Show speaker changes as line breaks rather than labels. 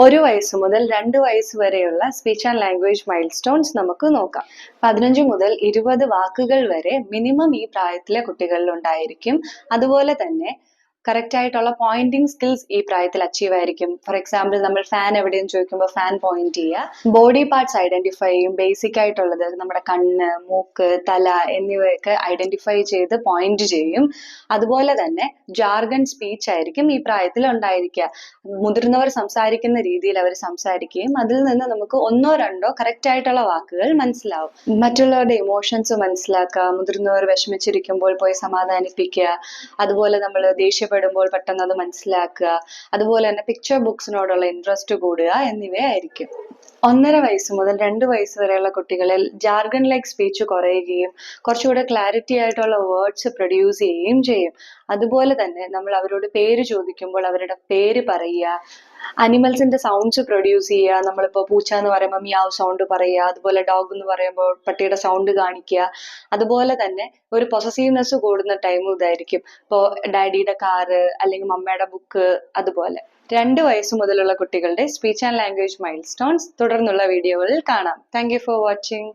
1 വയസ്സ് മുതൽ 2 വയസ്സ് വരെയുള്ള സ്പീച്ച് ആൻഡ് ലാംഗ്വേജ് മൈൽസ്റ്റോൺസ് നമുക്ക് നോക്കാം. 15 മുതൽ 20 വാക്കുകൾ വരെ മിനിമം ഈ പ്രായത്തിലെ കുട്ടികളിൽ ഉണ്ടായിരിക്കും. അതുപോലെ തന്നെ കറക്റ്റ് ആയിട്ടുള്ള പോയിന്റിംഗ് സ്കിൽസ് ഈ പ്രായത്തിൽ അച്ചീവ് ആയിരിക്കും. ഫോർ എക്സാമ്പിൾ, നമ്മൾ ഫാൻ എവിടെയെന്ന് ചോദിക്കുമ്പോൾ ഫാൻ പോയിന്റ് ചെയ്യുക. ബോഡി പാർട്സ് ഐഡന്റിഫൈ ചെയ്യും. ബേസിക് ആയിട്ടുള്ളത് നമ്മുടെ കണ്ണ്, മൂക്ക്, തല എന്നിവയൊക്കെ ഐഡന്റിഫൈ ചെയ്ത് പോയിന്റ് ചെയ്യും. അതുപോലെ തന്നെ ജാർഗൺ സ്പീച്ച് ആയിരിക്കും ഈ പ്രായത്തിൽ ഉണ്ടായിരിക്കുക. മുതിർന്നവർ സംസാരിക്കുന്ന രീതിയിൽ അവർ സംസാരിക്കുകയും അതിൽ നിന്ന് നമുക്ക് ഒന്നോ രണ്ടോ കറക്റ്റ് ആയിട്ടുള്ള വാക്കുകൾ മനസ്സിലാവും. മറ്റുള്ളവരുടെ ഇമോഷൻസ് മനസ്സിലാക്കുക, മുതിർന്നവർ വിഷമിച്ചിരിക്കുമ്പോൾ പോയി സമാധാനിപ്പിക്കുക, അതുപോലെ നമ്മൾ ദേഷ്യപ്പെടുമ്പോൾ പെട്ടെന്ന് അത് മനസ്സിലാക്കുക, അതുപോലെ തന്നെ പിക്ചർ ബുക്സിനോടുള്ള ഇൻട്രസ്റ്റ് കൂടുക എന്നിവയായിരിക്കും. 1.5 വയസ്സ് മുതൽ 2 വയസ്സ് വരെയുള്ള കുട്ടികളിൽ ജാർഗൺ ലൈക്ക് സ്പീച്ച് കുറയുകയും കുറച്ചുകൂടെ ക്ലാരിറ്റി ആയിട്ടുള്ള വേർഡ്സ് പ്രൊഡ്യൂസ് ചെയ്യുകയും ചെയ്യും. അതുപോലെ തന്നെ നമ്മൾ അവരോട് പേര് ചോദിക്കുമ്പോൾ അവരുടെ പേര് പറയുക, അനിമൽസിന്റെ സൗണ്ട്സ് പ്രൊഡ്യൂസ് ചെയ്യുക. നമ്മളിപ്പോൾ പൂച്ച എന്ന് പറയുമ്പോൾ മിയാവ് സൗണ്ട് പറയുക, അതുപോലെ ഡോഗ് എന്ന് പറയുമ്പോൾ പട്ടിയുടെ സൗണ്ട് കാണിക്കുക. അതുപോലെ തന്നെ ഒരു പൊസസീവ്നെസ് കൂടുന്ന ടൈം ഇതായിരിക്കും. ഇപ്പോൾ ഡാഡിയുടെ കാറ് അല്ലെങ്കിൽ മമ്മയുടെ ബുക്ക്. അതുപോലെ 2 വയസ്സ് മുതലുള്ള കുട്ടികളുടെ സ്പീച്ച് ആൻഡ് ലാംഗ്വേജ് മൈൽസ്റ്റോൺസ് തുടർന്നുള്ള വീഡിയോകളിൽ കാണാം. Thank you for watching.